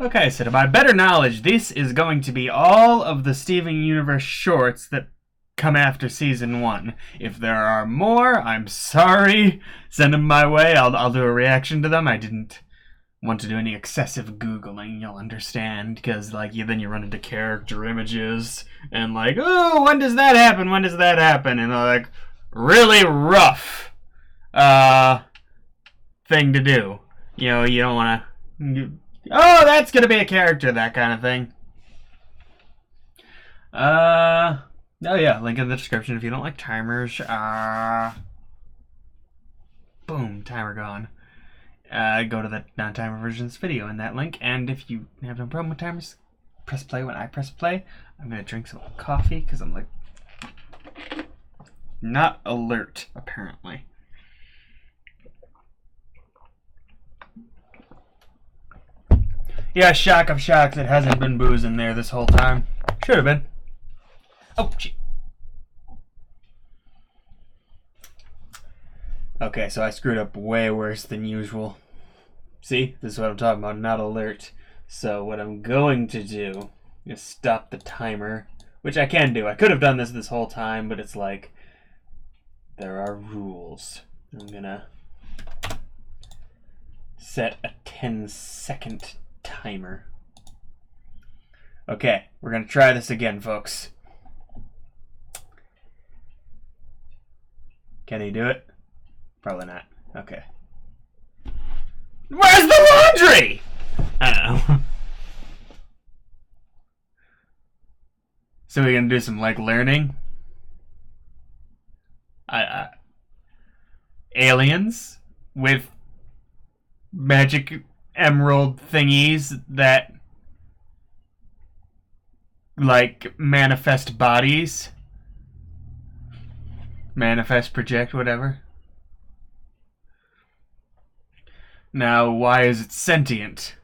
Okay, so to my better knowledge, this is going to be all of the Steven Universe shorts that come after season 1. If there are more, I'm sorry. Send them my way. I'll do a reaction to them. I didn't want to do any excessive Googling, you'll understand, because then you run into character images and oh, when does that happen? When does that happen? And they're really rough thing to do. You don't want to. Oh, that's gonna be a character, that kind of thing. Oh yeah, link in the description if you don't like timers. Boom, timer gone. Go to the non-timer version of this video in that link, and if you have no problem with timers, press play when I press play. I'm gonna drink some coffee because I'm not alert apparently. Yeah, shock of shocks, it hasn't been booze in there this whole time. Should have been. Oh, shit. Okay, so I screwed up way worse than usual. See? This is what I'm talking about, not alert. So what I'm going to do is stop the timer, which I can do. I could have done this whole time, but it's there are rules. I'm gonna set a 10-second timer. Okay, we're gonna try this again, folks. Can he do it? Probably not. Okay. Where's the laundry? I don't know. So we're gonna do some learning. Aliens with magic emerald thingies that manifest bodies. Manifest, project, whatever. Now, why is it sentient?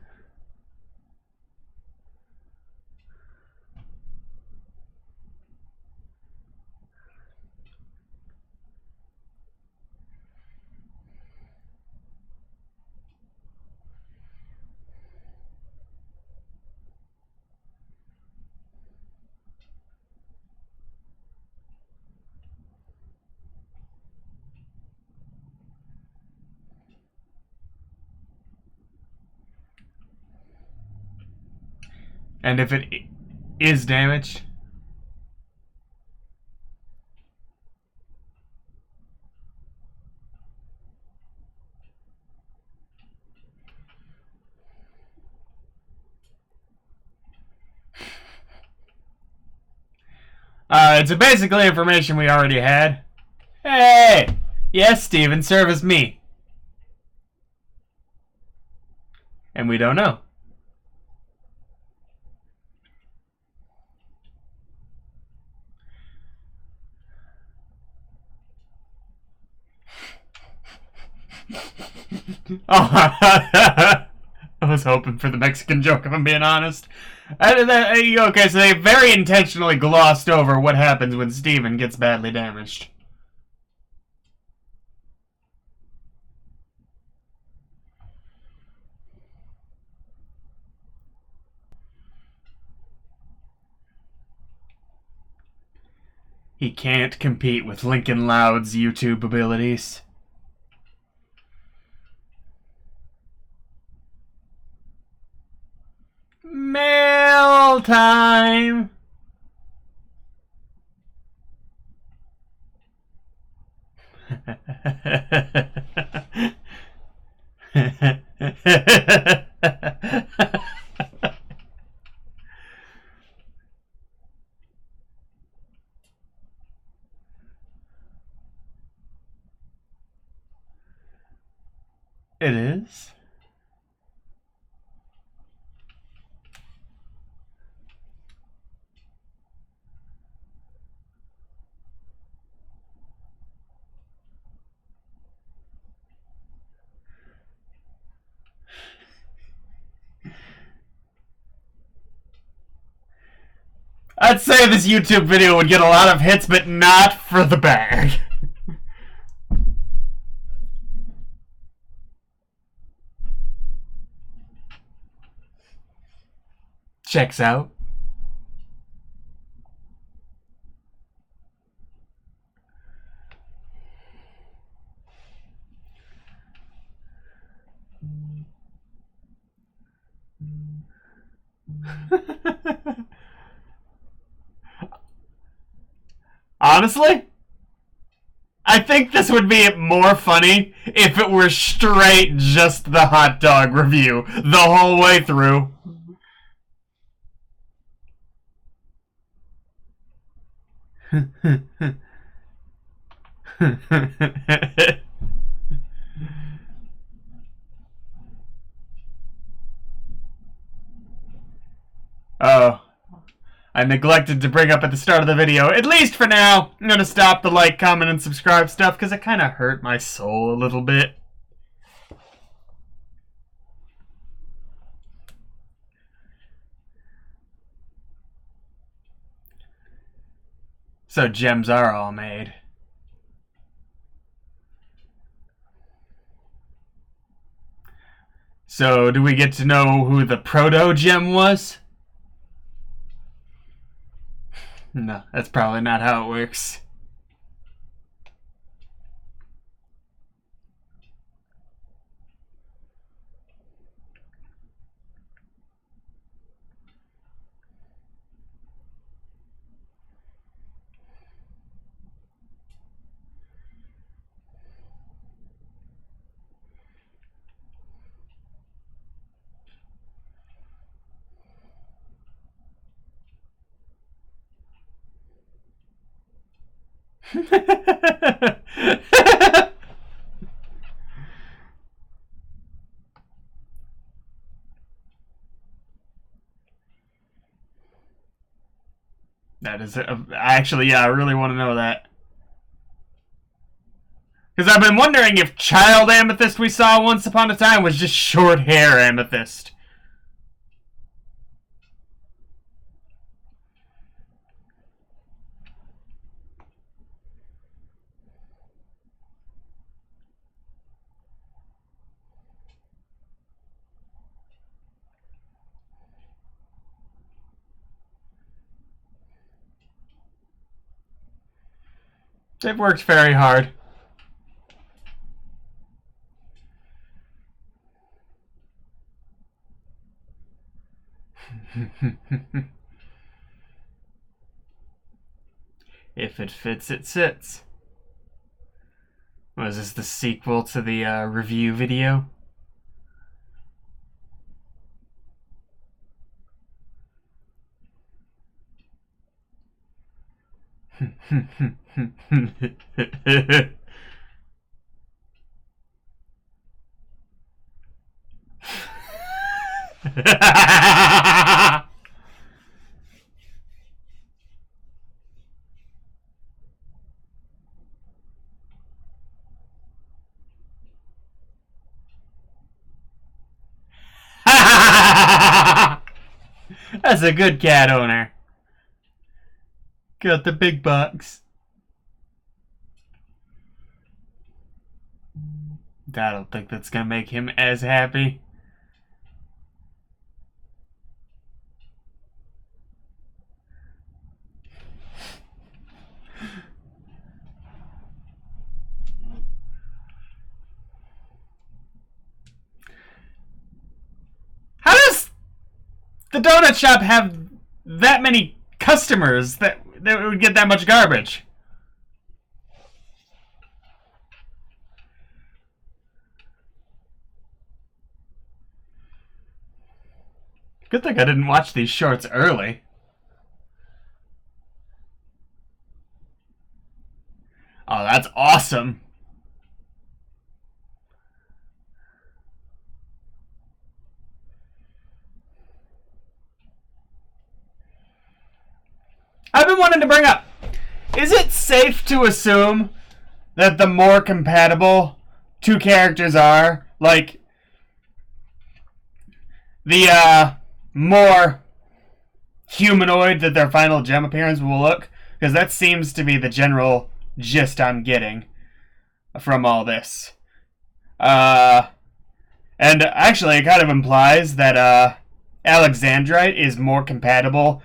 And if it is damaged, it's basically information we already had. Hey! Yes, Steven, service me. And we don't know. Oh, I was hoping for the Mexican joke, if I'm being honest. Okay, so they very intentionally glossed over what happens when Steven gets badly damaged. He can't compete with Lincoln Loud's YouTube abilities. Mail time! It is? I'd say this YouTube video would get a lot of hits, but not for the bag. Checks out. Honestly, I think this would be more funny if it were straight just the hot dog review the whole way through. Oh, I neglected to bring up at the start of the video, at least for now. I'm gonna stop the like, comment, and subscribe stuff because it kind of hurt my soul a little bit. So gems are all made. So do we get to know who the proto-gem was? No, that's probably not how it works. That is actually, yeah, I really want to know that. Because I've been wondering if child amethyst we saw once upon a time was just short hair amethyst. They've worked very hard. If it fits, it sits. Was this the sequel to the review video? That's a good cat owner. Got the big box. I don't think that's gonna make him as happy. How does the donut shop have that many customers that would get that much garbage? Good thing I didn't watch these shorts early. Oh, that's awesome. I've been wanting to bring up, is it safe to assume that the more compatible two characters are, like, the more humanoid that their final gem appearance will look? Because that seems to be the general gist I'm getting from all this. And actually, it kind of implies that alexandrite is more compatible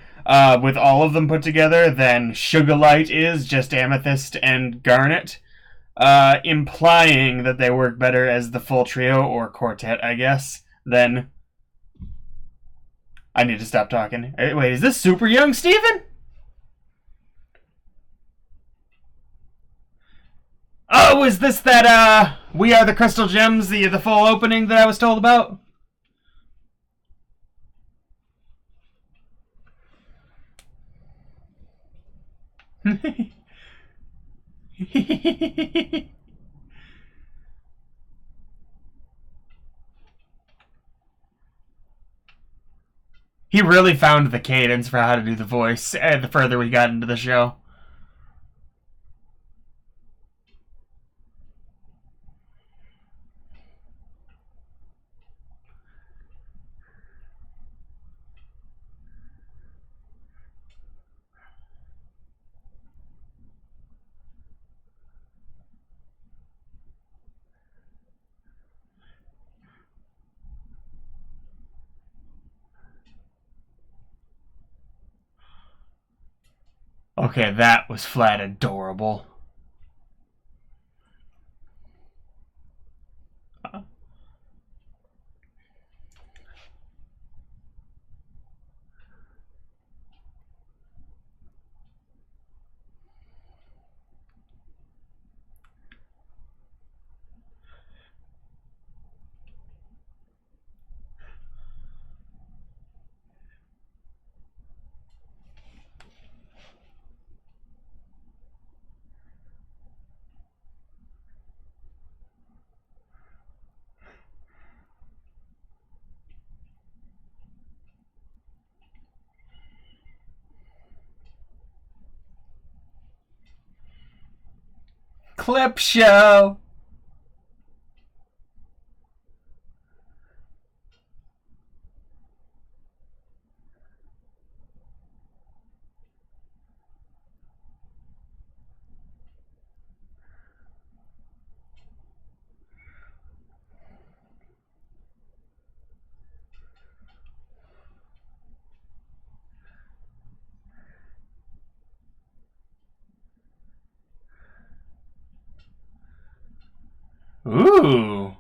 with all of them put together than sugilite is, just amethyst and garnet, implying that they work better as the full trio or quartet, I guess, than... I need to stop talking. Wait, is this super young Steven? Oh, is this that, We Are the Crystal Gems, the full opening that I was told about? He really found the cadence for how to do the voice the further we got into the show. Okay, that was flat adorable. Clip show. Ooh.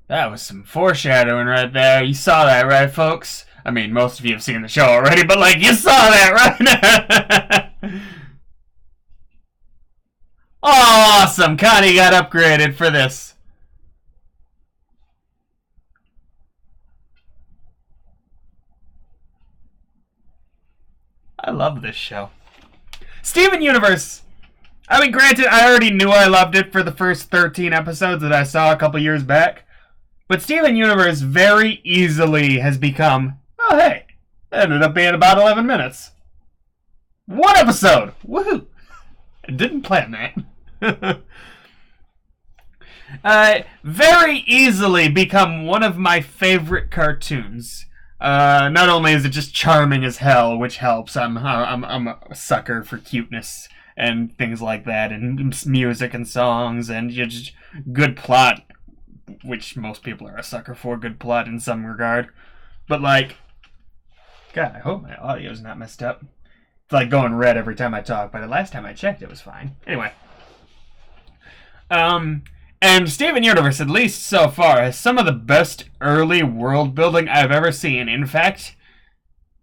That was some foreshadowing right there. You saw that, right, folks? I mean, most of you have seen the show already, but, like, you saw that, right? Awesome! Connie got upgraded for this. I love this show. Steven Universe! I mean, granted, I already knew I loved it for the first 13 episodes that I saw a couple years back. But Steven Universe very easily has become, oh hey, it ended up being about 11 minutes. One episode! Woohoo! I didn't plan that. Very easily become one of my favorite cartoons. Not only is it just charming as hell, which helps, I'm a sucker for cuteness and things like that, and music and songs, and just good plot, which most people are a sucker for, good plot in some regard. But, like, God, I hope my audio's not messed up. It's like going red every time I talk, but the last time I checked, it was fine. Anyway. And Steven Universe, at least so far, has some of the best early world building I've ever seen. In fact,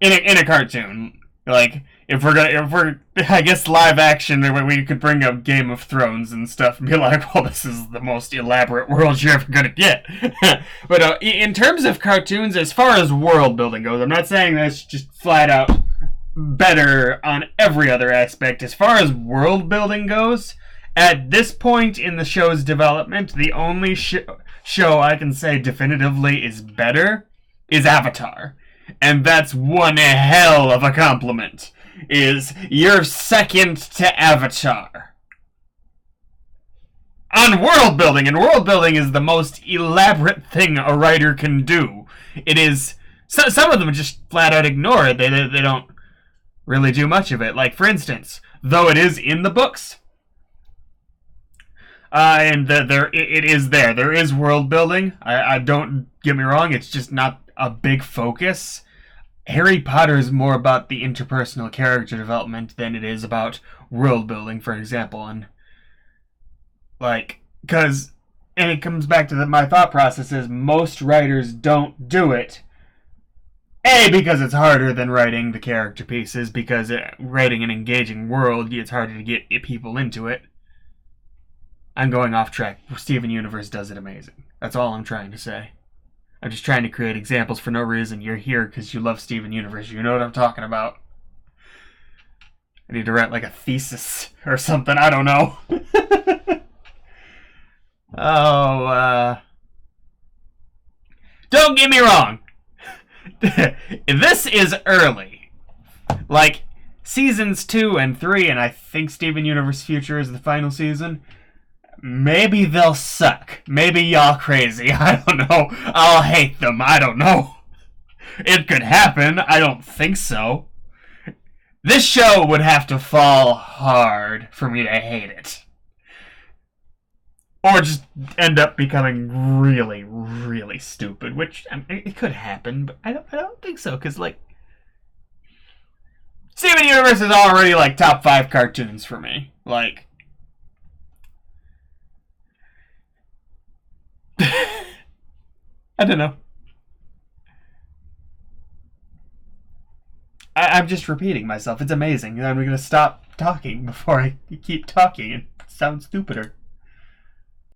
in a cartoon. Like, if we're I guess live action, we could bring up Game of Thrones and stuff and be like, well, this is the most elaborate world you're ever gonna get. But in terms of cartoons, as far as world building goes, I'm not saying that's just flat out better on every other aspect. As far as world building goes, at this point in the show's development, the only show I can say definitively is better is Avatar. And that's one hell of a compliment. Is you're second to Avatar. On world building, and world building is the most elaborate thing a writer can do. It is... some of them just flat out ignore it. They don't really do much of it. Like, for instance, though it is in the books, And it is there. There is world building. I don't get me wrong. It's just not a big focus. Harry Potter is more about the interpersonal character development than it is about world building, for example. And and it comes back to my thought process is most writers don't do it. A, because it's harder than writing the character pieces, because writing an engaging world, it's harder to get people into it. I'm going off track. Steven Universe does it amazing. That's all I'm trying to say. I'm just trying to create examples for no reason. You're here because you love Steven Universe. You know what I'm talking about. I need to write like a thesis or something. I don't know. Don't get me wrong. This is early. Like, seasons 2 and 3, and I think Steven Universe Future is the final season. Maybe they'll suck. Maybe y'all crazy. I don't know. I'll hate them. I don't know. It could happen. I don't think so. This show would have to fall hard for me to hate it. Or just end up becoming really, really stupid, which it could happen, but I don't think so, because, like, Steven Universe is already, like, top 5 cartoons for me. Like, I don't know. I'm just repeating myself. It's amazing. I'm going to stop talking before I keep talking and sound stupider.